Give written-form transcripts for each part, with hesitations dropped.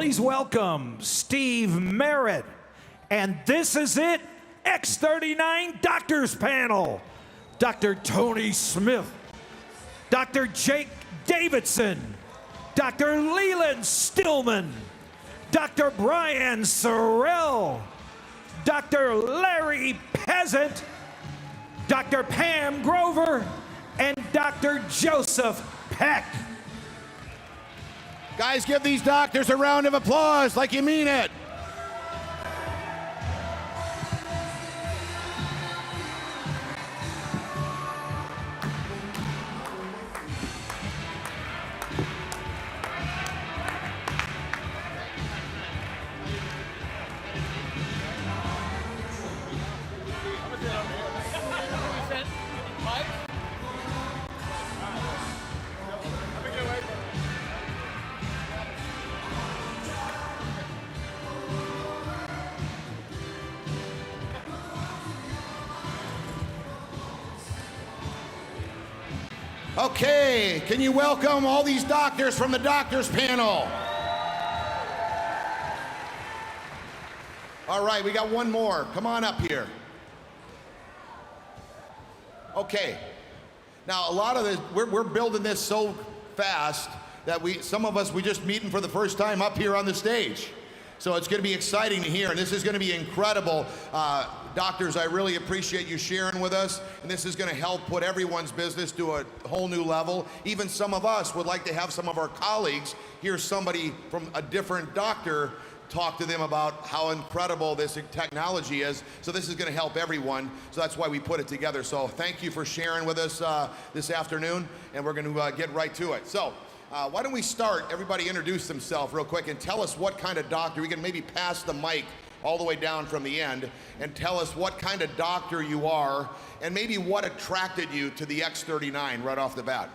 Please welcome Steve Merritt. And this is it, X39 Doctors Panel. Dr. Tony Smith, Dr. Jake Davidson, Dr. Leland Stillman, Dr. Brian Sorrell, Dr. Larry Peasant, Dr. Pam Grover, and Dr. Joseph Peck. Guys, give these doctors a round of applause like you mean it. Okay, can you welcome all these doctors from the doctors panel? All right, we got one more. Come on up here. Okay, now a lot of this, we're building this so fast that some of us, we just meeting for the first time up here on the stage. So it's going to be exciting to hear, and this is going to be incredible. Doctors, I really appreciate you sharing with us, and this is going to help put everyone's business to a whole new level. Even some of us would like to have some of our colleagues hear somebody from a different doctor talk to them about how incredible this technology is. So this is going to help everyone, so that's why we put it together. So thank you for sharing with us this afternoon, and we're going to get right to it. So why don't we start, everybody introduce themselves real quick and tell us what kind of doctor. We can maybe pass the mic all the way down from the end and tell us what kind of doctor you are and maybe what attracted you to the X39 right off the bat.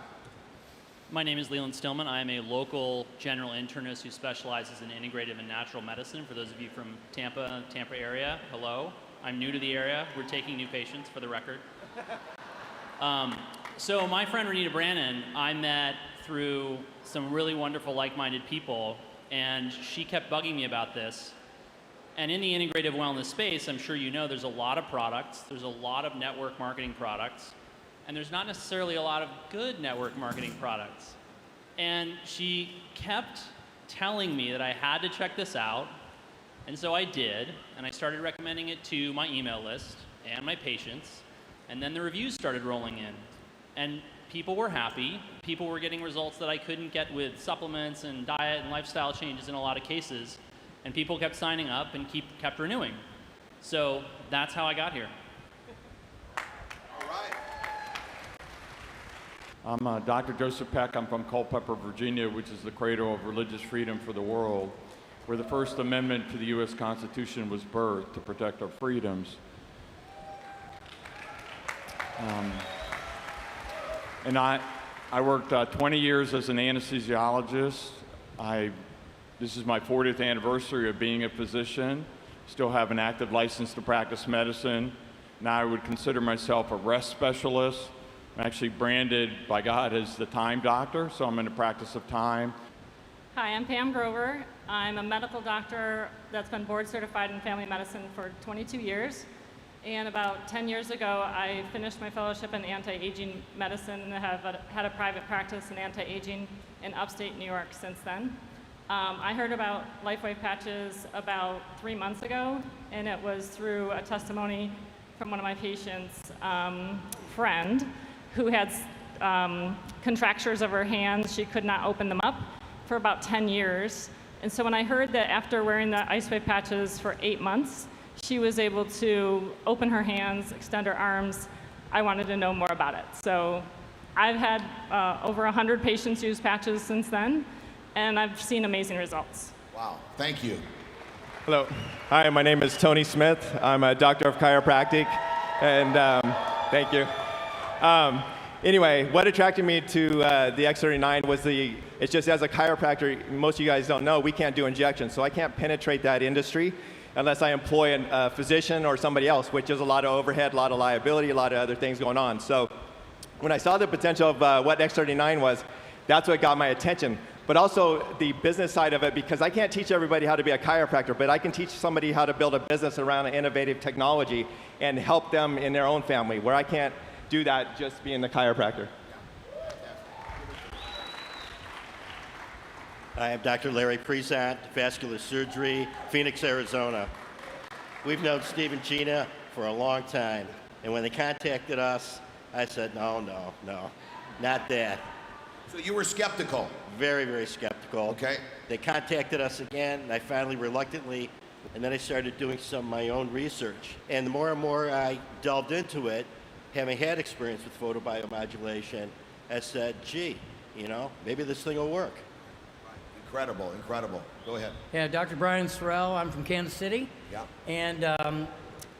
My name is Leland Stillman. I am a local general internist who specializes in integrative and natural medicine. For those of you from Tampa area, hello. I'm new to the area. We're taking new patients, for the record. So my friend Renita Brannon, I met through some really wonderful like-minded people, and she kept bugging me about this. And in the integrative wellness space, I'm sure you know there's a lot of products, there's a lot of network marketing products, and there's not necessarily a lot of good network marketing products. And she kept telling me that I had to check this out, and so I did, and I started recommending it to my email list and my patients, and then the reviews started rolling in. And people were happy. People were getting results that I couldn't get with supplements and diet and lifestyle changes in a lot of cases. And people kept signing up and kept renewing. So that's how I got here. All right. I'm Dr. Joseph Peck. I'm from Culpeper, Virginia, which is the cradle of religious freedom for the world, where the First Amendment to the U.S. Constitution was birthed to protect our freedoms. And I worked 20 years as an anesthesiologist. This is my 40th anniversary of being a physician. Still have an active license to practice medicine. Now I would consider myself a rest specialist. I'm actually branded by God as the time doctor, so I'm in the practice of time. Hi, I'm Pam Grover. I'm a medical doctor that's been board certified in family medicine for 22 years. And about 10 years ago, I finished my fellowship in anti-aging medicine and have had a private practice in anti-aging in upstate New York since then. I heard about LifeWave patches about 3 months ago, and it was through a testimony from one of my patients' friend who had contractures of her hands. She could not open them up for about 10 years. And so when I heard that after wearing the IceWave patches for 8 months, she was able to open her hands, extend her arms, I wanted to know more about it. So I've had over 100 patients use patches since then, and I've seen amazing results. Wow, thank you. Hello. Hi, my name is Tony Smith. I'm a doctor of chiropractic, and thank you. Anyway, what attracted me to the X39 was it's just as a chiropractor, most of you guys don't know, we can't do injections, so I can't penetrate that industry unless I employ a physician or somebody else, which is a lot of overhead, a lot of liability, a lot of other things going on. So when I saw the potential of what X39 was, that's what got my attention. but also the business side of it, because I can't teach everybody how to be a chiropractor, but I can teach somebody how to build a business around innovative technology and help them in their own family, where I can't do that just being the chiropractor. I am Dr. Larry Prezant, vascular surgery, Phoenix, Arizona. We've known Steve and Gina for a long time, and when they contacted us, I said, no, not that. So you were skeptical? Very, very skeptical. Okay. They contacted us again, and I finally reluctantly, and then I started doing some of my own research. And the more and more I delved into it, having had experience with photobiomodulation, I said, gee, you know, maybe this thing will work. Incredible, incredible. Go ahead. Yeah, Dr. Brian Sorrell, I'm from Kansas City. Yeah. And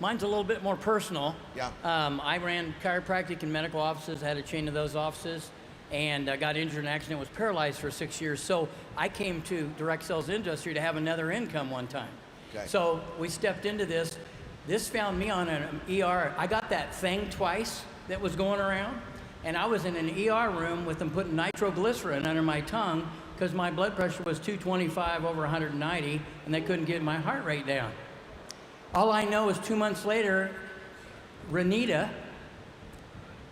mine's a little bit more personal. Yeah. I ran chiropractic and medical offices, had a chain of those offices, and got injured in an accident, was paralyzed for 6 years. So I came to direct sales industry to have another income one time. Okay. So we stepped into this. This found me on an ER. I got that thing twice that was going around, and I was in an ER room with them putting nitroglycerin under my tongue because my blood pressure was 225 over 190, and they couldn't get my heart rate down. All I know is 2 months later, Renita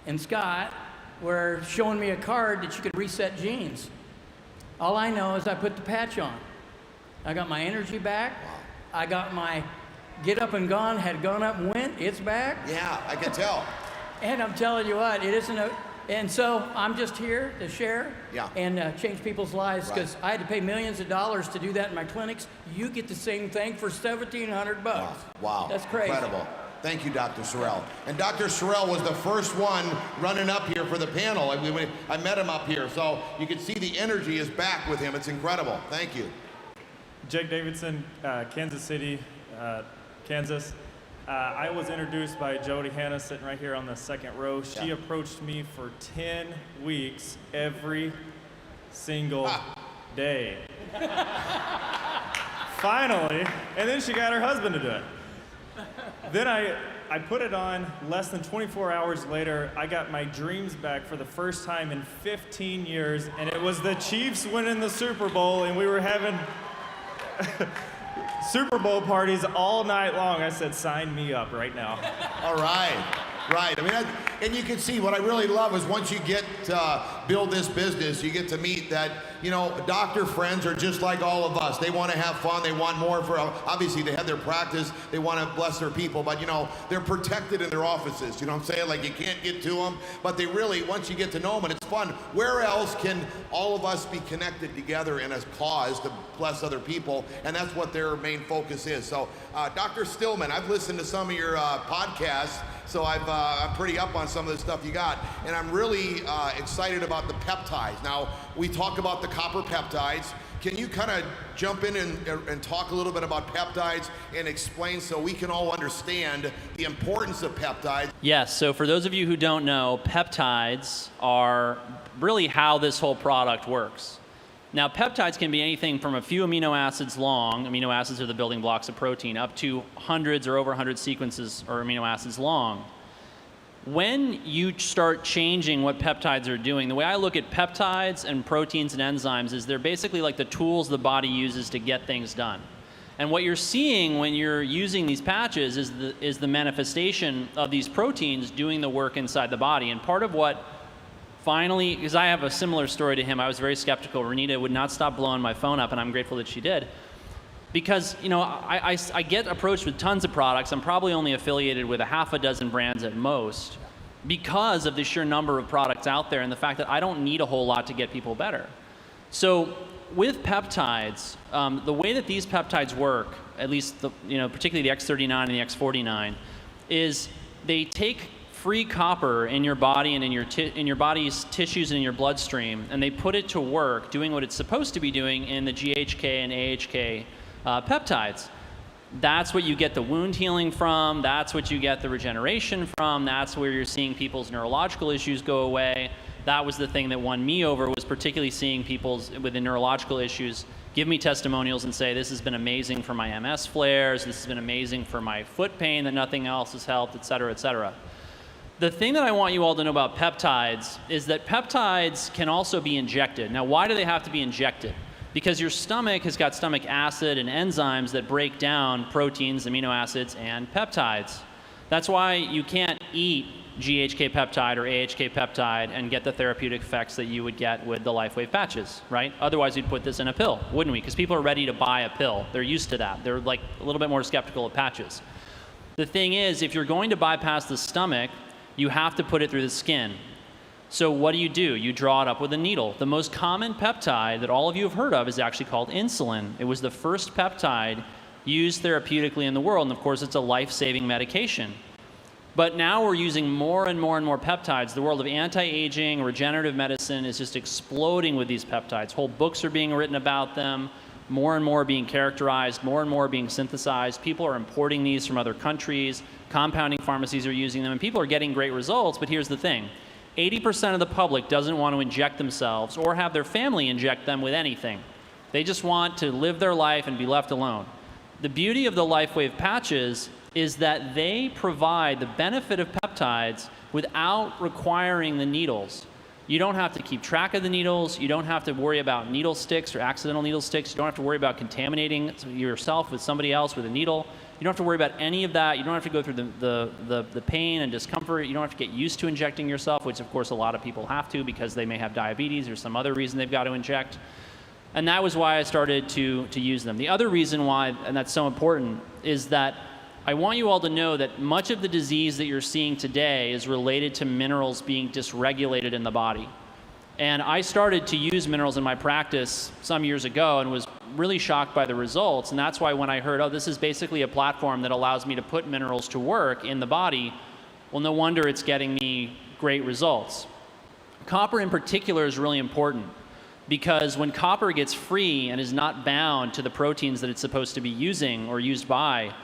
and Scott were showing me a card that you could reset genes. All I know is I put the patch on. I got my energy back. I got my get up and gone, had gone up and went. It's back. Yeah, I can tell. And I'm telling you what, it isn't a... And so I'm just here to share and change people's lives, because I had to pay millions of dollars to do that in my clinics. You get the same thing for $1,700 bucks. Wow. That's crazy. Incredible. Thank you, Dr. Sorrell. And Dr. Sorrell was the first one running up here for the panel. I met him up here, so you can see the energy is back with him. It's incredible. Thank you. Jake Davidson, Kansas City, Kansas. I was introduced by Jody Hanna, sitting right here on the second row. She approached me for 10 weeks every single day. Finally, and then she got her husband to do it. Then I put it on. Less than 24 hours later, I got my dreams back for the first time in 15 years, and it was the Chiefs winning the Super Bowl, and we were having Super Bowl parties all night long. I said, sign me up right now. All right. Right. I mean, and you can see what I really love is once you get to build this business, you get to meet that, you know, doctor friends are just like all of us. They want to have fun. They want more for, obviously they have their practice. They want to bless their people, but you know, they're protected in their offices. You know what I'm saying? Like you can't get to them, but they really, once you get to know them, and it's fun. Where else can all of us be connected together in a cause to bless other people? And that's what their main focus is. So, Dr. Stillman, I've listened to some of your podcasts. So I'm pretty up on some of the stuff you got, and I'm really excited about the peptides. Now, we talk about the copper peptides. Can you kind of jump in and talk a little bit about peptides and explain so we can all understand the importance of peptides? Yes, so for those of you who don't know, peptides are really how this whole product works. Now, peptides can be anything from a few amino acids long, amino acids are the building blocks of protein, up to hundreds or over 100 sequences or amino acids long. When you start changing what peptides are doing, the way I look at peptides and proteins and enzymes is they're basically like the tools the body uses to get things done. And what you're seeing when you're using these patches is the manifestation of these proteins doing the work inside the body. And part of what finally, because I have a similar story to him, I was very skeptical. Renita would not stop blowing my phone up, and I'm grateful that she did. Because, you know, I get approached with tons of products. I'm probably only affiliated with a half a dozen brands at most because of the sheer number of products out there and the fact that I don't need a whole lot to get people better. So with peptides, the way that these peptides work, at least, particularly the x39 and the x49, is they take free copper in your body and in your body's tissues and in your bloodstream, and they put it to work doing what it's supposed to be doing in the GHK and AHK peptides. That's what you get the wound healing from, that's what you get the regeneration from, that's where you're seeing people's neurological issues go away. That was the thing that won me over, was particularly seeing people with the neurological issues give me testimonials and say, this has been amazing for my MS flares, this has been amazing for my foot pain that nothing else has helped, et cetera, et cetera. The thing that I want you all to know about peptides is that peptides can also be injected. Now, why do they have to be injected? Because your stomach has got stomach acid and enzymes that break down proteins, amino acids, and peptides. That's why you can't eat GHK peptide or AHK peptide and get the therapeutic effects that you would get with the LifeWave patches, right? Otherwise, we'd put this in a pill, wouldn't we? Because people are ready to buy a pill. They're used to that. They're like a little bit more skeptical of patches. The thing is, if you're going to bypass the stomach, you have to put it through the skin. So what do? You draw it up with a needle. The most common peptide that all of you have heard of is actually called insulin. It was the first peptide used therapeutically in the world, and of course it's a life-saving medication. But now we're using more and more and more peptides. The world of anti-aging, regenerative medicine is just exploding with these peptides. Whole books are being written about them. More and more are being characterized, more and more are being synthesized. People are importing these from other countries. Compounding pharmacies are using them, and people are getting great results. But here's the thing. 80% of the public doesn't want to inject themselves or have their family inject them with anything. They just want to live their life and be left alone. The beauty of the LifeWave patches is that they provide the benefit of peptides without requiring the needles. You don't have to keep track of the needles. You don't have to worry about needle sticks or accidental needle sticks. You don't have to worry about contaminating yourself with somebody else with a needle. You don't have to worry about any of that. You don't have to go through the pain and discomfort. You don't have to get used to injecting yourself, which of course a lot of people have to because they may have diabetes or some other reason they've got to inject. And that was why I started to use them. The other reason why, and that's so important, is that I want you all to know that much of the disease that you're seeing today is related to minerals being dysregulated in the body. And I started to use minerals in my practice some years ago and was really shocked by the results. And that's why when I heard, oh, this is basically a platform that allows me to put minerals to work in the body, well, no wonder it's getting me great results. Copper in particular is really important because when copper gets free and is not bound to the proteins that it's supposed to be using or used by,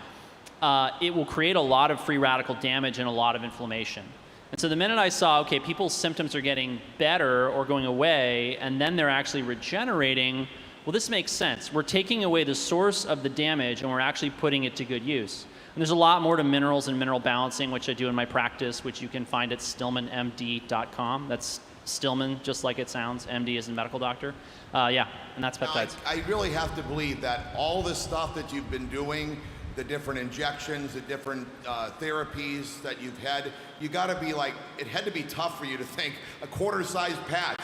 it will create a lot of free radical damage and a lot of inflammation. And so the minute I saw, okay, people's symptoms are getting better or going away, and then they're actually regenerating, well, this makes sense. We're taking away the source of the damage, and we're actually putting it to good use. And there's a lot more to minerals and mineral balancing, which I do in my practice, which you can find at stillmanmd.com. That's Stillman, just like it sounds. MD is a medical doctor. Yeah, and that's peptides. Now, I really have to believe that all the stuff that you've been doing, the different injections, the different therapies that you've had, you got to be like, it had to be tough for you to think a quarter-sized patch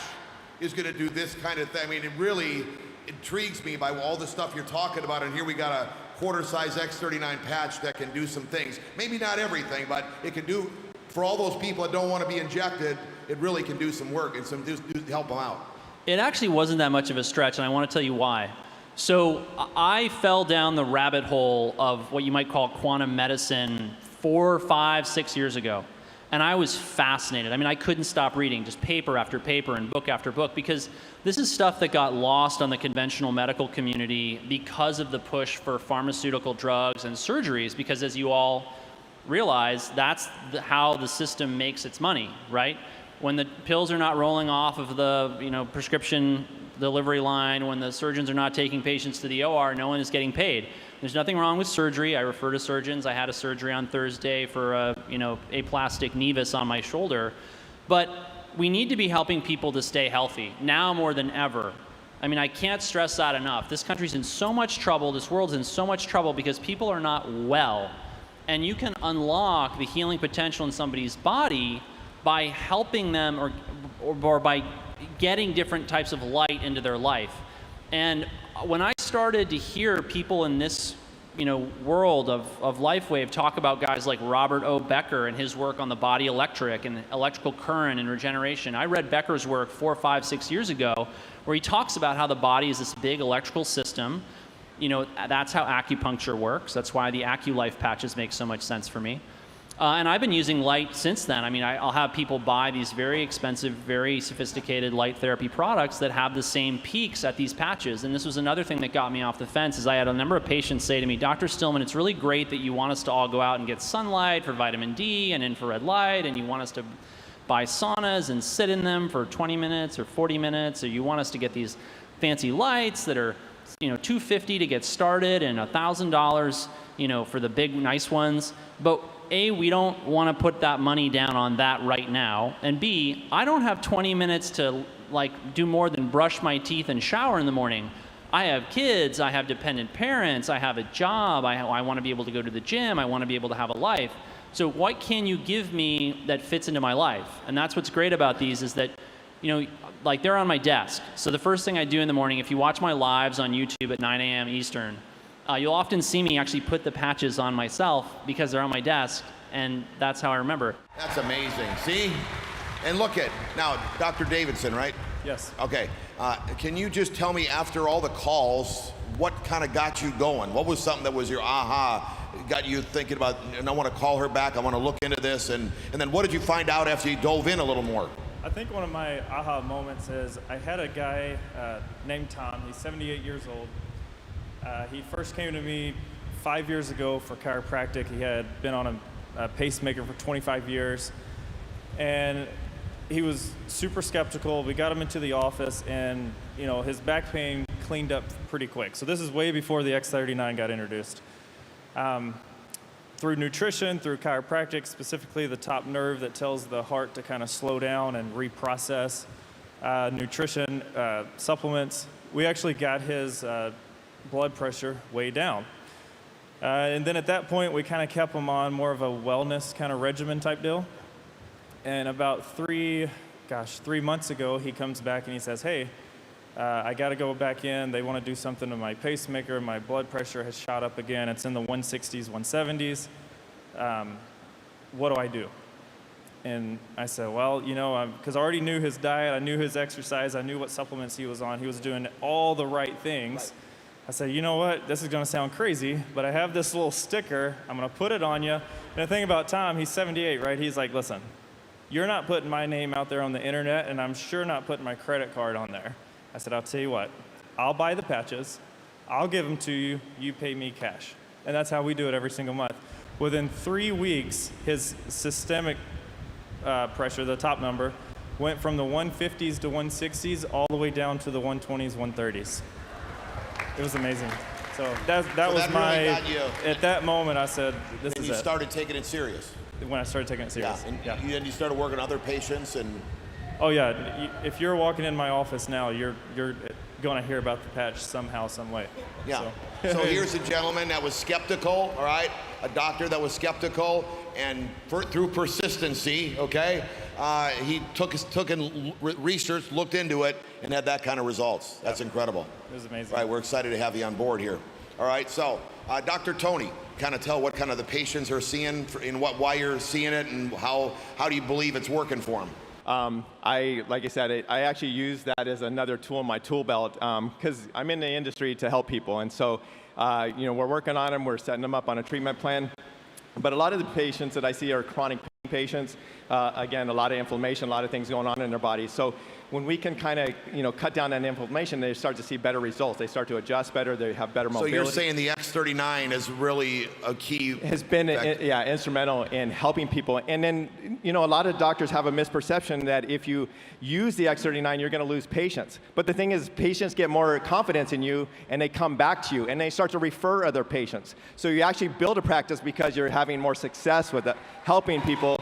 is going to do this kind of thing. I mean, it really intrigues me by all the stuff you're talking about, and here we got a quarter-size X39 patch that can do some things. Maybe not everything, but it can do, for all those people that don't want to be injected, it really can do some work and help them out. It actually wasn't that much of a stretch, and I want to tell you why. So I fell down the rabbit hole of what you might call quantum medicine 4, 5, 6 years ago. And I was fascinated. I mean, I couldn't stop reading, just paper after paper and book after book, because this is stuff that got lost on the conventional medical community because of the push for pharmaceutical drugs and surgeries, because as you all realize, that's how the system makes its money, right? When the pills are not rolling off of the prescription delivery line, when the surgeons are not taking patients to the OR, no one is getting paid. There's nothing wrong with surgery. I refer to surgeons. I had a surgery on Thursday for aplastic nevus on my shoulder. But we need to be helping people to stay healthy, now more than ever. I mean, I can't stress that enough. This country's in so much trouble, this world's in so much trouble because people are not well. And you can unlock the healing potential in somebody's body by helping them or by getting different types of light into their life. And when I started to hear people in this world of LifeWave talk about guys like Robert O. Becker and his work on the body electric and electrical current and regeneration. I read Becker's work 4, 5, 6 years ago where he talks about how the body is this big electrical system. That's how acupuncture works. That's why the AccuLife patches make so much sense for me. And I've been using light since then. I mean, I'll have people buy these very expensive, very sophisticated light therapy products that have the same peaks at these patches. And this was another thing that got me off the fence is I had a number of patients say to me, Dr. Stillman, it's really great that you want us to all go out and get sunlight for vitamin D and infrared light, and you want us to buy saunas and sit in them for 20 minutes or 40 minutes, or you want us to get these fancy lights that are $250 to get started and $1,000, for the big nice ones. But A, we don't want to put that money down on that right now. And B, I don't have 20 minutes to do more than brush my teeth and shower in the morning. I have kids, I have dependent parents, I have a job, I want to be able to go to the gym, I want to be able to have a life. So what can you give me that fits into my life? And that's what's great about these is that, they're on my desk. So the first thing I do in the morning, if you watch my lives on YouTube at 9 a.m. Eastern, you'll often see me actually put the patches on myself because they're on my desk, and that's how I remember. That's amazing. See? And look at, now, Dr. Davidson, right? Yes. Okay. Can you just tell me, after all the calls, what kind of got you going? What was something that was your aha, got you thinking about, and I want to call her back, I want to look into this, and then what did you find out after you dove in a little more? I think one of my aha moments is I had a guy named Tom. He's 78 years old. He first came to me 5 years ago for chiropractic. He had been on a pacemaker for 25 years. And he was super skeptical. We got him into the office, and his back pain cleaned up pretty quick. So this is way before the X39 got introduced. Through nutrition, through chiropractic, specifically the top nerve that tells the heart to kind of slow down and reprocess, nutrition, supplements, we actually got his blood pressure way down. And then at that point, we kind of kept him on more of a wellness kind of regimen type deal. And about 3 months ago, he comes back and he says, hey, I got to go back in. They want to do something to my pacemaker. My blood pressure has shot up again. It's in the 160s, 170s. What do I do? And I said, well, because I already knew his diet. I knew his exercise. I knew what supplements he was on. He was doing all the right things. I said, you know what? This is going to sound crazy, but I have this little sticker. I'm going to put it on you. And the thing about Tom, he's 78, right? He's like, listen, you're not putting my name out there on the internet, and I'm sure not putting my credit card on there. I said, I'll tell you what, I'll buy the patches, I'll give them to you, you pay me cash. And that's how we do it every single month. Within 3 weeks, his systemic pressure, the top number, went from the 150s to 160s all the way down to the 120s, 130s. It was amazing. So that was my, really got you. At that moment I said, this is it. And you started taking it serious. When I started taking it serious. Yeah, and you started working on other patients and... Oh yeah, if you're walking in my office now, you're going to hear about the patch somehow, some way. Yeah. So here's a gentleman that was skeptical, all right? A doctor that was skeptical, and through persistency, okay, he took in research, looked into it, and had that kind of results. That's incredible. It was amazing. All right, we're excited to have you on board here. All right, so Dr. Tony, kind of tell what kind of the patients are seeing, why you're seeing it, and how do you believe it's working for them? Like I said, I actually use that as another tool in my tool belt because I'm in the industry to help people. And so, we're working on them, we're setting them up on a treatment plan. But a lot of the patients that I see are chronic pain patients. Again, a lot of inflammation, a lot of things going on in their body. So when we can kind of, cut down that inflammation, they start to see better results. They start to adjust better. They have better mobility. So you're saying the X39 is really a key... Has been, instrumental in helping people. And then, a lot of doctors have a misperception that if you use the X39, you're going to lose patients. But the thing is, patients get more confidence in you, and they come back to you, and they start to refer other patients. So you actually build a practice because you're having more success with it, helping people,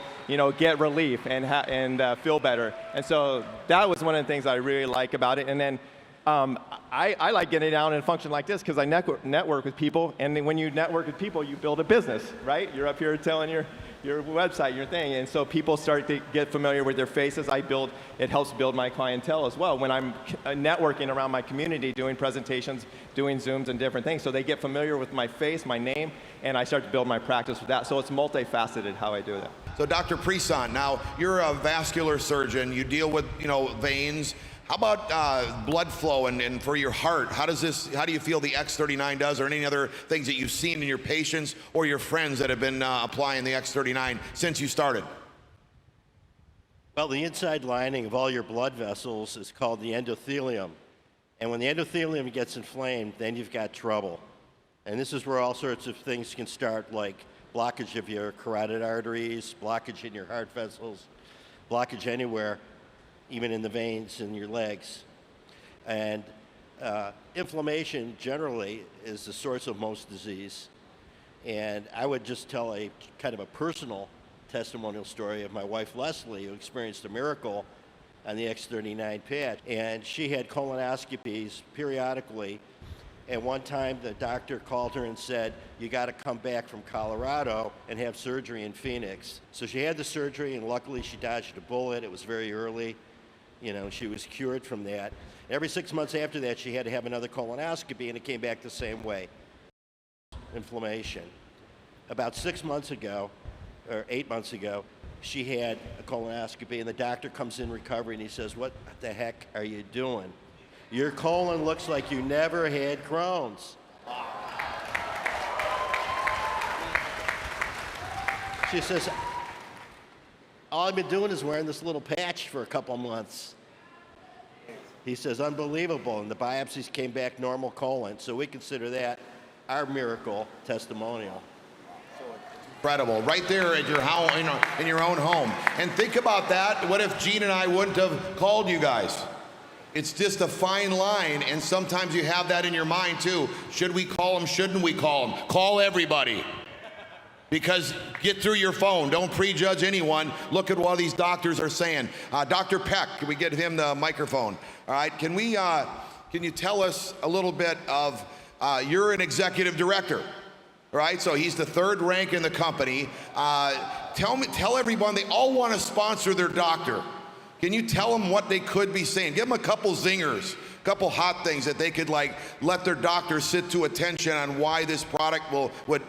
get relief and feel better. And so that was one of the things I really like about it. And then I like getting down and function like this because I network with people. And then when you network with people, you build a business, right? You're up here telling your website, your thing. And so people start to get familiar with their faces. It helps build my clientele as well when I'm networking around my community, doing presentations, doing Zooms and different things. So they get familiar with my face, my name, and I start to build my practice with that. So it's multifaceted how I do that. So Dr. Prison, now you're a vascular surgeon. You deal with, veins. How about blood flow and for your heart? How do you feel the X39 does, or any other things that you've seen in your patients or your friends that have been applying the X39 since you started? Well, the inside lining of all your blood vessels is called the endothelium. And when the endothelium gets inflamed, then you've got trouble. And this is where all sorts of things can start, like blockage of your carotid arteries, blockage in your heart vessels, blockage anywhere, even in the veins in your legs. And Inflammation generally is the source of most disease. And I would just tell a kind of a personal testimonial story of my wife Leslie, who experienced a miracle on the X39 patch. And she had colonoscopies periodically. And one time the doctor called her and said, you got to come back from Colorado and have surgery in Phoenix. So she had the surgery, and luckily she dodged a bullet. It was very early. You know, she was cured from that. Every 6 months after that, she had to have another colonoscopy, and it came back the same way. Inflammation. About 6 months ago, or 8 months ago, she had a colonoscopy, and the doctor comes in recovery, and he says, what the heck are you doing? Your colon looks like you never had Crohn's. She says, all I've been doing is wearing this little patch for a couple months. He says, unbelievable. And the biopsies came back normal colon. So we consider that our miracle testimonial. Incredible. Right there at your house, in your own home. And think about that. What if Gene and I wouldn't have called you guys? It's just a fine line, and sometimes you have that in your mind too. Should we call them? Shouldn't we call them? Call everybody. Because get through your phone. Don't prejudge anyone. Look at what these doctors are saying. Dr. Peck, can we get him the microphone? All right, can you tell us a little bit of, you're an executive director, right? So he's the third rank in the company. Tell everyone, they all want to sponsor their doctor. Can you tell them what they could be saying? Give them a couple zingers, a couple hot things that they could let their doctor sit to attention on why this product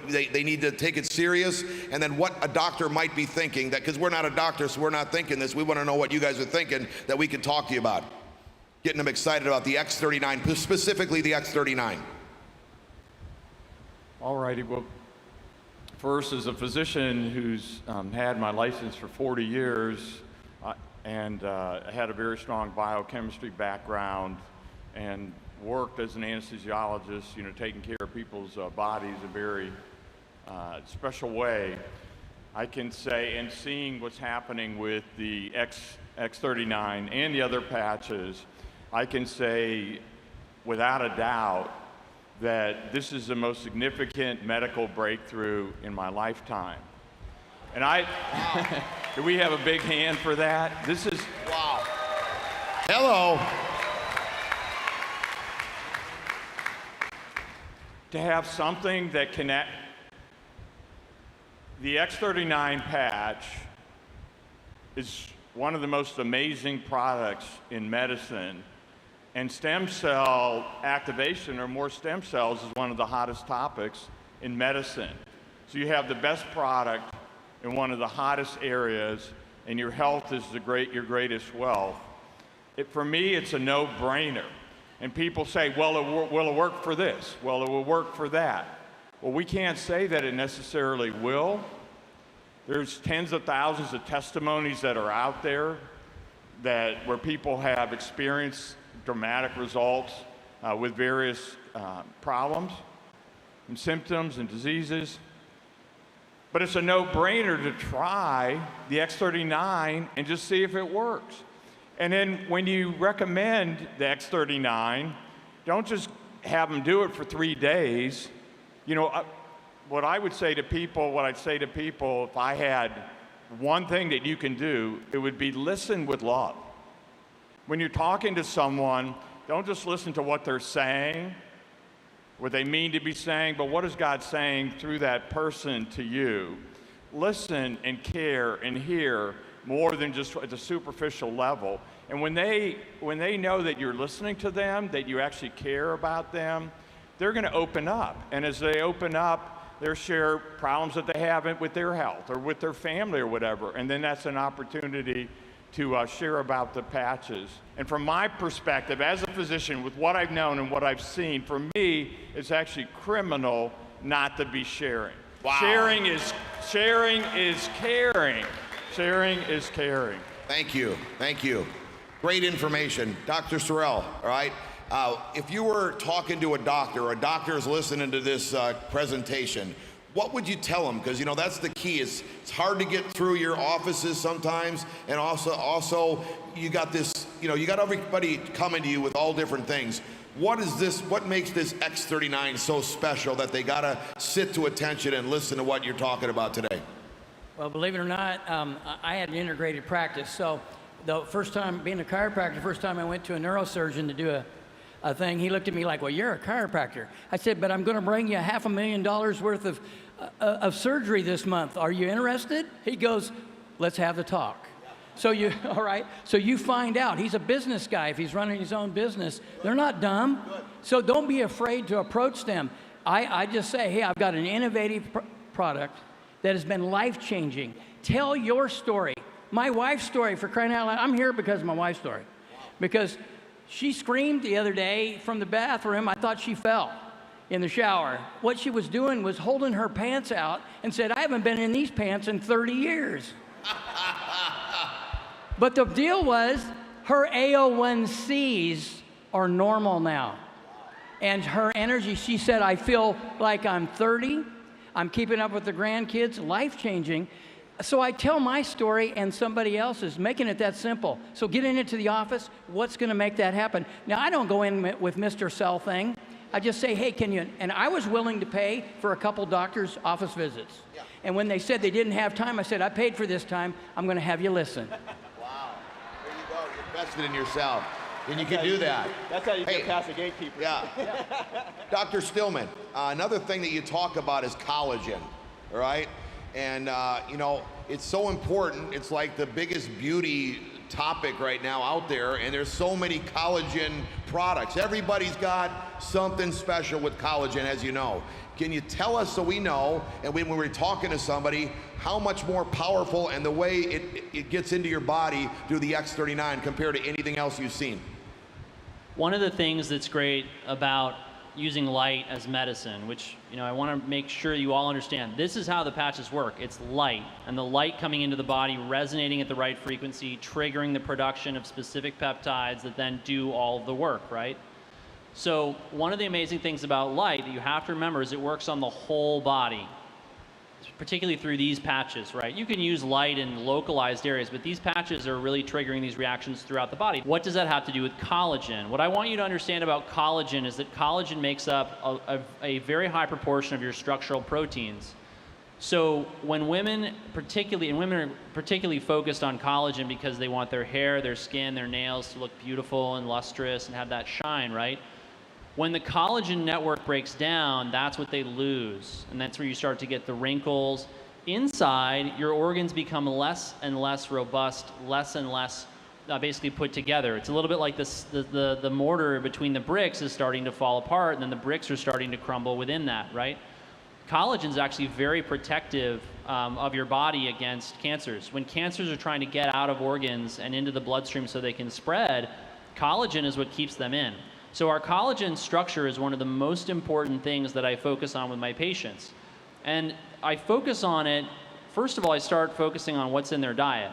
they need to take it serious, and then what a doctor might be thinking, that because we're not a doctor, so we're not thinking this. We want to know what you guys are thinking that we can talk to you about. Getting them excited about the X39, specifically the X39. All righty, well, first, as a physician who's had my license for 40 years, and had a very strong biochemistry background and worked as an anesthesiologist, taking care of people's bodies in a very special way. I can say, and seeing what's happening with the X39 and the other patches, I can say without a doubt that this is the most significant medical breakthrough in my lifetime. And do we have a big hand for that? This is, wow. Hello. To have something that connect, the X39 patch is one of the most amazing products in medicine, and stem cell activation, or more stem cells, is one of the hottest topics in medicine. So you have the best product in one of the hottest areas, and your health is your greatest wealth. For me, it's a no-brainer. And people say, well, will it work for this? Well, it will work for that. Well, we can't say that it necessarily will. There's tens of thousands of testimonies that are out there where people have experienced dramatic results with various problems and symptoms and diseases. But it's a no-brainer to try the X39 and just see if it works. And then when you recommend the X39, don't just have them do it for 3 days. What I'd say to people, if I had one thing that you can do, it would be listen with love. When you're talking to someone, don't just listen to what they're saying, what they mean to be saying, but what is God saying through that person to you? Listen and care and hear more than just at the superficial level. And when they know that you're listening to them, that you actually care about them, they're going to open up. And as they open up, they'll share problems that they have with their health or with their family or whatever. And then that's an opportunity to share about the patches. And from my perspective, as a physician, with what I've known and what I've seen, for me, it's actually criminal not to be sharing. Wow. Sharing is caring. Sharing is caring. Thank you. Thank you. Great information. Dr. Sorrell, all right? If you were talking to a doctor, or a doctor is listening to this presentation, what would you tell them? Because, that's the key. It's hard to get through your offices sometimes, and also you got this, you got everybody coming to you with all different things. What is this? What makes this X39 so special that they gotta sit to attention and listen to what you're talking about today? Well, believe it or not, I had an integrated practice. So the first time, being a chiropractor, first time I went to a neurosurgeon to do a thing, he looked at me like, well, you're a chiropractor. I said, but I'm going to bring you $500,000 worth of surgery this month. Are you interested? He goes, let's have the talk. So all right, so you find out. He's a business guy. If he's running his own business, they're not dumb. So don't be afraid to approach them. I just say, hey, I've got an innovative product that has been life-changing. Tell your story. My wife's story, for crying out loud. I'm here because of my wife's story. Because she screamed the other day from the bathroom. I thought she fell in the shower. What she was doing was holding her pants out and said, I haven't been in these pants in 30 years. But the deal was, her AO1Cs are normal now. And her energy, she said, I feel like I'm 30. I'm keeping up with the grandkids, life-changing. So I tell my story and somebody else's, making it that simple. So getting into the office, what's going to make that happen? Now, I don't go in with Mr. Sell thing. I just say, hey, can you? And I was willing to pay for a couple doctors' office visits. Yeah. And when they said they didn't have time, I said, I paid for this time. I'm going to have you listen. Wow. There you go. You invested in yourself. And you can do that. That's how you get past the gatekeeper. Yeah. Dr. Stillman, another thing that you talk about is collagen, all right? And, you know, it's so important. It's like the biggest beauty topic right now out there, and there's so many collagen products. Everybody's got something special with collagen, as you know. Can you tell us so we know, and when we're talking to somebody, how much more powerful and the way it gets into your body through the X39 compared to anything else you've seen? One of the things that's great about using light as medicine, which, you know, I want to make sure you all understand, this is how the patches work. It's light, and the light coming into the body, resonating at the right frequency, triggering the production of specific peptides that then do all of the work, right? So one of the amazing things about light that you have to remember is it works on the whole body, particularly through these patches, right? You can use light in localized areas, but these patches are really triggering these reactions throughout the body. What does that have to do with collagen? What I want you to understand about collagen is that collagen makes up a very high proportion of your structural proteins. So when women are particularly focused on collagen because they want their hair, their skin, their nails to look beautiful and lustrous and have that shine, right? When the collagen network breaks down, that's what they lose. And that's where you start to get the wrinkles. Inside, your organs become less and less robust, less and less basically put together. It's a little bit like this, the mortar between the bricks is starting to fall apart, and then the bricks are starting to crumble within that, right? Collagen is actually very protective of your body against cancers. When cancers are trying to get out of organs and into the bloodstream so they can spread, collagen is what keeps them in. So our collagen structure is one of the most important things that I focus on with my patients. And I focus on it, first of all, I start focusing on what's in their diet.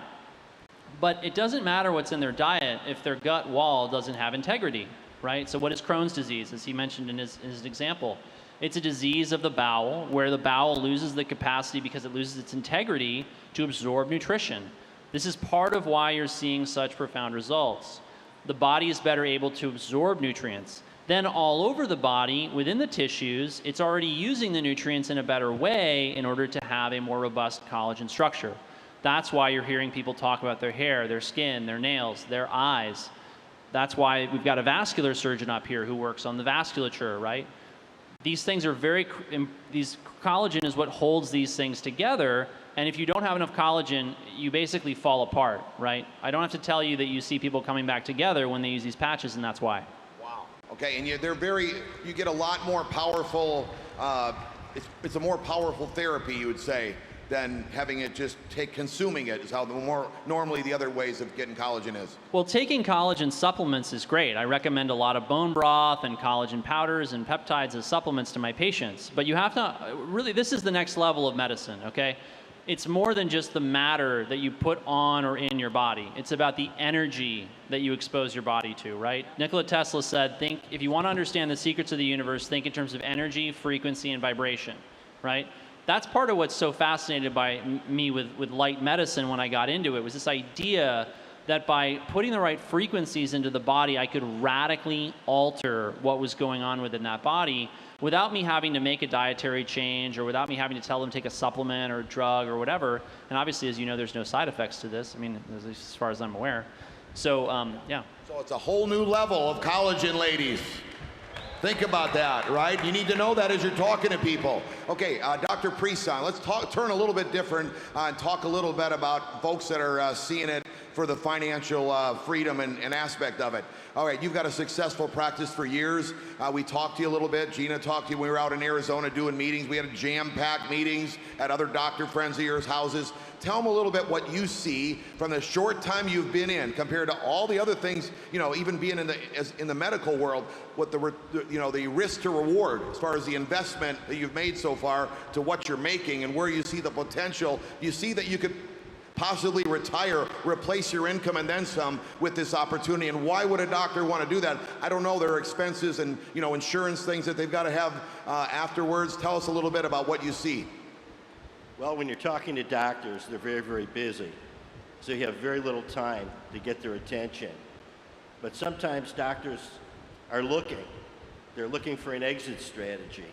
But it doesn't matter what's in their diet if their gut wall doesn't have integrity, right? So what is Crohn's disease, as he mentioned in his example? It's a disease of the bowel where the bowel loses the capacity because it loses its integrity to absorb nutrition. This is part of why you're seeing such profound results. The body is better able to absorb nutrients. Then all over the body, within the tissues, it's already using the nutrients in a better way in order to have a more robust collagen structure. That's why you're hearing people talk about their hair, their skin, their nails, their eyes. That's why we've got a vascular surgeon up here who works on the vasculature, right? These things are collagen is what holds these things together. And if you don't have enough collagen, you basically fall apart, right? I don't have to tell you that you see people coming back together when they use these patches, and that's why. Wow. Okay, and you get a lot more powerful, it's a more powerful therapy, you would say, than having it just consuming it is how normally the other ways of getting collagen is. Well, taking collagen supplements is great. I recommend a lot of bone broth and collagen powders and peptides as supplements to my patients. But you have to, really, this is the next level of medicine, okay? It's more than just the matter that you put on or in your body. It's about the energy that you expose your body to, right? Nikola Tesla said, if you want to understand the secrets of the universe, think in terms of energy, frequency, and vibration, right? That's part of what's so fascinated by me with light medicine when I got into it, was this idea that by putting the right frequencies into the body, I could radically alter what was going on within that body without me having to make a dietary change or without me having to tell them to take a supplement or a drug or whatever. And obviously, as you know, there's no side effects to this. I mean, as far as I'm aware. So, yeah. So it's a whole new level of collagen, ladies. Think about that, right? You need to know that as you're talking to people. Okay, Dr. Priest-Stein, let's turn a little bit different and talk a little bit about folks that are seeing it for the financial freedom and aspect of it. All right, you've got a successful practice for years. We talked to you a little bit. Gina talked to you when we were out in Arizona doing meetings. We had jam-packed meetings at other doctor friends of yours' houses. Tell them a little bit what you see from the short time you've been in compared to all the other things, you know, even being in the medical world, what the risk to reward as far as the investment that you've made so far to what you're making and where you see the potential. You see that you could possibly retire, replace your income and then some with this opportunity. And why would a doctor want to do that? I don't know. There are expenses and, you know, insurance things that they've got to have afterwards. Tell us a little bit about what you see. Well, when you're talking to doctors, they're very, very busy. So you have very little time to get their attention. But sometimes doctors are looking. They're looking for an exit strategy.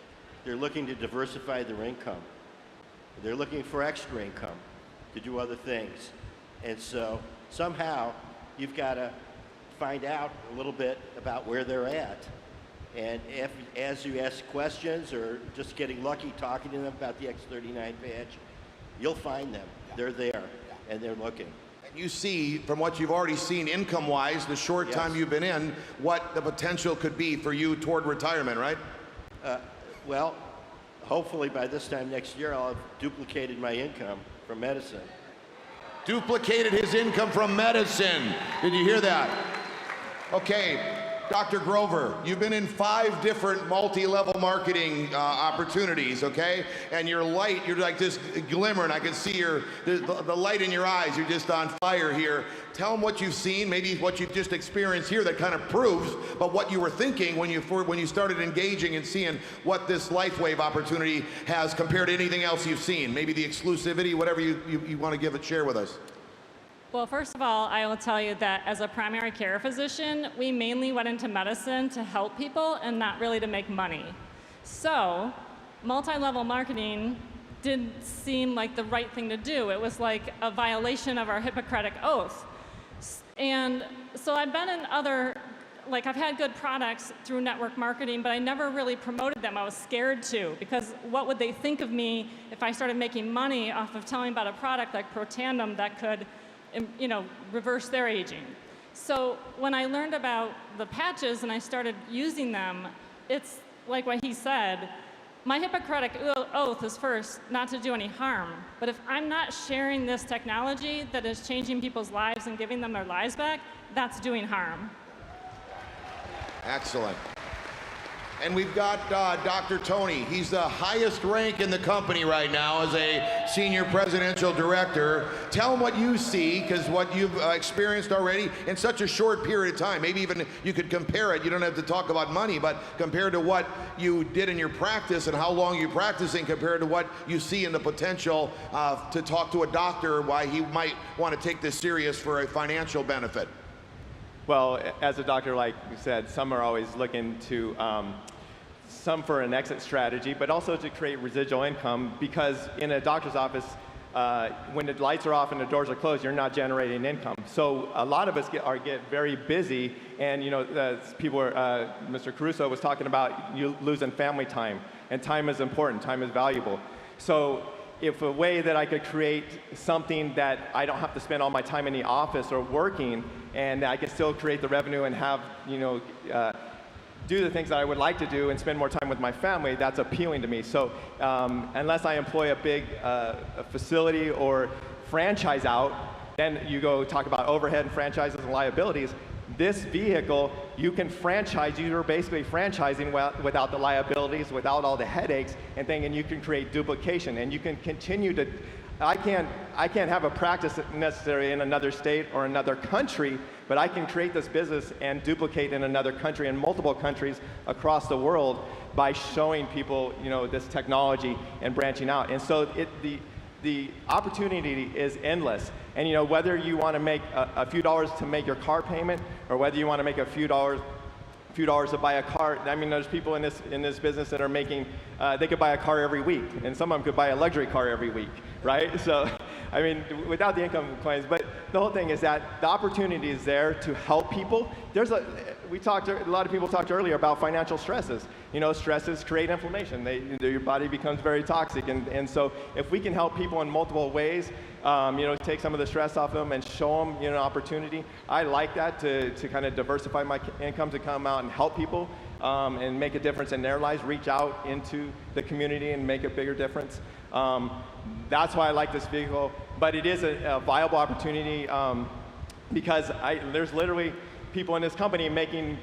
They're looking to diversify their income. They're looking for extra income to do other things. And so somehow you've got to find out a little bit about where they're at. And as you ask questions or just getting lucky talking to them about the X39 badge, you'll find them. Yeah. They're there, and they're looking. And you see, from what you've already seen income-wise, the short time you've been in, what the potential could be for you toward retirement, right? Well, hopefully by this time next year, I'll have duplicated my income from medicine. Duplicated his income from medicine. Did you hear that? Okay. Dr. Grover, you've been in 5 different multi-level marketing opportunities, okay? And your light, you're like just glimmering. I can see the light in your eyes. You're just on fire here. Tell them what you've seen, maybe what you've just experienced here that kind of proves, but what you were thinking when you started engaging and seeing what this LifeWave opportunity has compared to anything else you've seen. Maybe the exclusivity, whatever you want to share with us. Well, first of all, I will tell you that as a primary care physician, we mainly went into medicine to help people and not really to make money. So, multi-level marketing didn't seem like the right thing to do. It was like a violation of our Hippocratic Oath. And so I've been in I've had good products through network marketing, but I never really promoted them. I was scared to, because what would they think of me if I started making money off of telling about a product like Protandim that could reverse their aging. So when I learned about the patches and I started using them, it's like what he said, my Hippocratic Oath is first not to do any harm. But if I'm not sharing this technology that is changing people's lives and giving them their lives back, that's doing harm. Excellent. And we've got Dr. Tony. He's the highest rank in the company right now as a senior presidential director. Tell him what you see, because what you've experienced already in such a short period of time. Maybe even you could compare it. You don't have to talk about money, but compared to what you did in your practice and how long you're practicing compared to what you see in the potential to talk to a doctor why he might want to take this serious for a financial benefit. Well, as a doctor, like you said, some are always looking to, some for an exit strategy, but also to create residual income, because in a doctor's office, when the lights are off and the doors are closed, you're not generating income. So a lot of us get very busy, and people are, Mr. Caruso was talking about you losing family time, and time is important, time is valuable. So if a way that I could create something that I don't have to spend all my time in the office or working, and I can still create the revenue and have, do the things that I would like to do and spend more time with my family, that's appealing to me. So unless I employ a big facility or franchise out, then you go talk about overhead and franchises and liabilities. This vehicle, you can franchise, you're basically franchising without the liabilities, without all the headaches and you can create duplication, and you can continue to, I can't have a practice necessarily in another state or another country, but I can create this business and duplicate in another country and multiple countries across the world by showing people, this technology and branching out. And so the opportunity is endless. And you know, whether you want to make a few dollars to make your car payment, or whether you want to make a few dollars to buy a car. I mean, there's people in this business that are making, they could buy a car every week, and some of them could buy a luxury car every week, right? So, I mean, without the income claims, but the whole thing is that the opportunity is there to help people. There's a lot of people talked earlier about financial stresses. You know, stresses create inflammation. Your body becomes very toxic, and so if we can help people in multiple ways, you know, take some of the stress off them and show them, you know, an opportunity. I like that to kind of diversify my income, to come out and help people and make a difference in their lives, reach out into the community and make a bigger difference. That's why I like this vehicle, but it is a viable opportunity because there's literally people in this company making,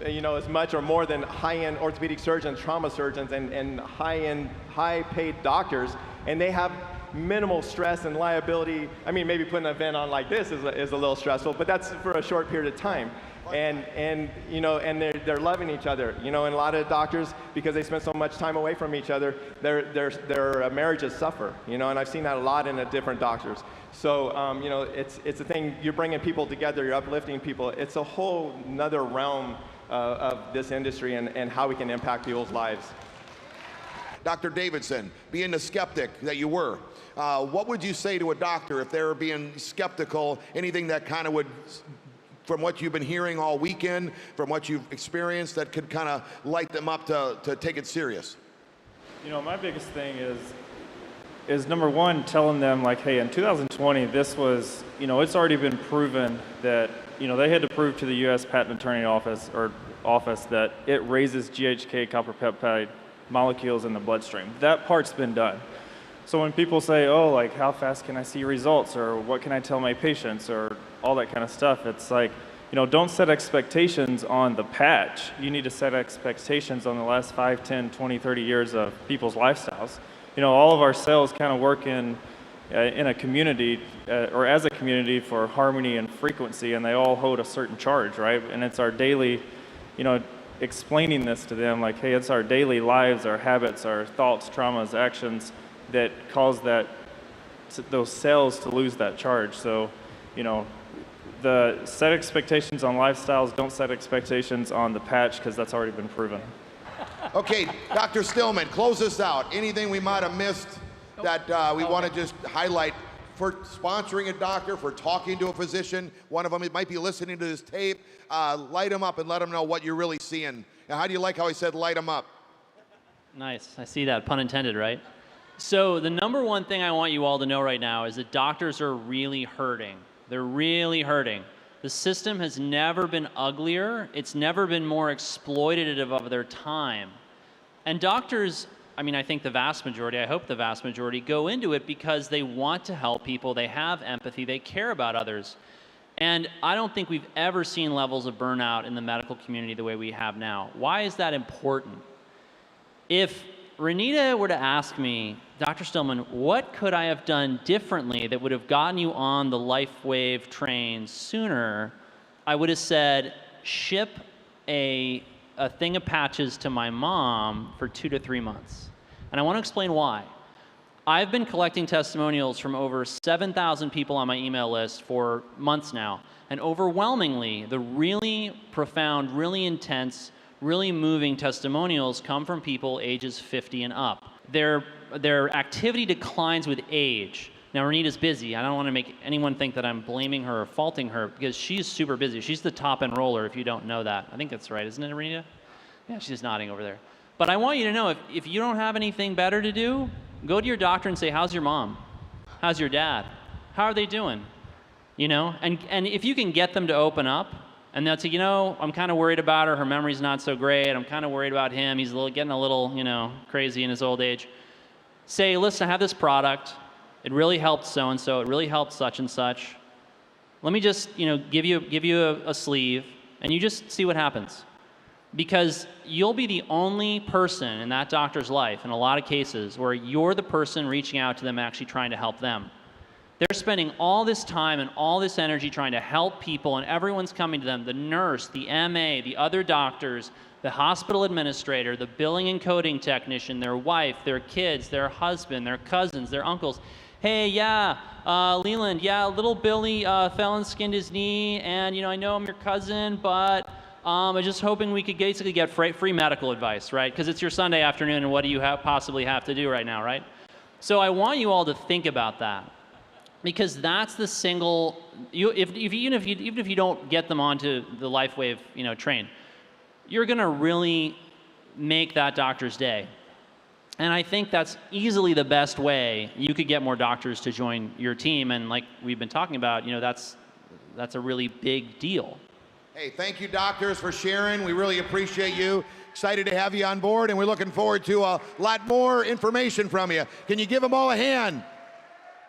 you know, as much or more than high-end orthopedic surgeons, trauma surgeons, and high-end, high-paid doctors, and they have minimal stress and liability. I mean, maybe putting an event on like this is a little stressful, but that's for a short period of time. And you know, and they're loving each other. You know, and a lot of doctors, because they spend so much time away from each other, their marriages suffer. You know, and I've seen that a lot in the different doctors. So you know, it's a thing. You're bringing people together. You're uplifting people. It's a whole another realm of this industry and how we can impact people's lives. Dr. Davidson, being the skeptic that you were, what would you say to a doctor if they were being skeptical, anything that kind of would, from what you've been hearing all weekend, from what you've experienced, that could kind of light them up to take it serious? You know, my biggest thing is number one, telling them like, hey, in 2020, this was, you know, it's already been proven that, you know, they had to prove to the U.S. Patent Attorney Office that it raises GHK copper peptide molecules in the bloodstream. That part's been done. So when people say, oh, like, how fast can I see results, or what can I tell my patients, or all that kind of stuff, it's like, you know, don't set expectations on the patch. You need to set expectations on the last 5, 10, 20, 30 years of people's lifestyles. You know, all of our cells kind of work in a community, or as a community, for harmony and frequency, and they all hold a certain charge, right? And it's our daily, you know, explaining this to them, like, hey, it's our daily lives, our habits, our thoughts, traumas, actions that cause those cells to lose that charge. So, you know, set expectations on lifestyles, don't set expectations on the patch, because that's already been proven. Okay, Dr. Stillman, close this out. Anything we might have missed that we want to just highlight for sponsoring a doctor, for talking to a physician? One of them might be listening to this tape. Light them up and let them know what you're really seeing. Now, how do you like how he said light them up? Nice. I see that. Pun intended, right? So the number one thing I want you all to know right now is that doctors are really hurting. They're really hurting. The system has never been uglier. It's never been more exploitative of their time. And doctors, I mean, I think the vast majority, I hope the vast majority, go into it because they want to help people. They have empathy. They care about others. And I don't think we've ever seen levels of burnout in the medical community the way we have now. Why is that important? If Renita were to ask me, Dr. Stillman, what could I have done differently that would have gotten you on the LifeWave train sooner, I would have said, ship a thing of patches to my mom for 2 to 3 months. And I want to explain why. I've been collecting testimonials from over 7,000 people on my email list for months now. And overwhelmingly, the really profound, really intense, really moving testimonials come from people ages 50 and up. Their activity declines with age. Now, Renita's busy. I don't want to make anyone think that I'm blaming her or faulting her, because she's super busy. She's the top enroller, if you don't know that. I think that's right, isn't it, Renita? Yeah, she's nodding over there. But I want you to know, if you don't have anything better to do, go to your doctor and say, how's your mom? How's your dad? How are they doing? You know, and if you can get them to open up, and they'll say, you know, I'm kind of worried about her. Her memory's not so great. I'm kind of worried about him. He's getting a little, you know, crazy in his old age. Say, listen, I have this product. It really helped so-and-so. It really helped such and such. Let me just, you know, give you a sleeve, and you just see what happens. Because you'll be the only person in that doctor's life, in a lot of cases, where you're the person reaching out to them, actually trying to help them. They're spending all this time and all this energy trying to help people, and everyone's coming to them, the nurse, the MA, the other doctors, the hospital administrator, the billing and coding technician, their wife, their kids, their husband, their cousins, their uncles. hey, yeah, Leland, yeah, little Billy fell and skinned his knee, and I know I'm your cousin, but I'm just hoping we could basically get free medical advice, right? Because it's your Sunday afternoon, and what do you possibly have to do right now, right? So I want you all to think about that, because that's the single. Even if you don't get them onto the LifeWave, train, you're gonna really make that doctor's day. And I think that's easily the best way you could get more doctors to join your team. And like we've been talking about, that's a really big deal. Hey, thank you, doctors, for sharing. We really appreciate you. Excited to have you on board, and we're looking forward to a lot more information from you. Can you give them all a hand?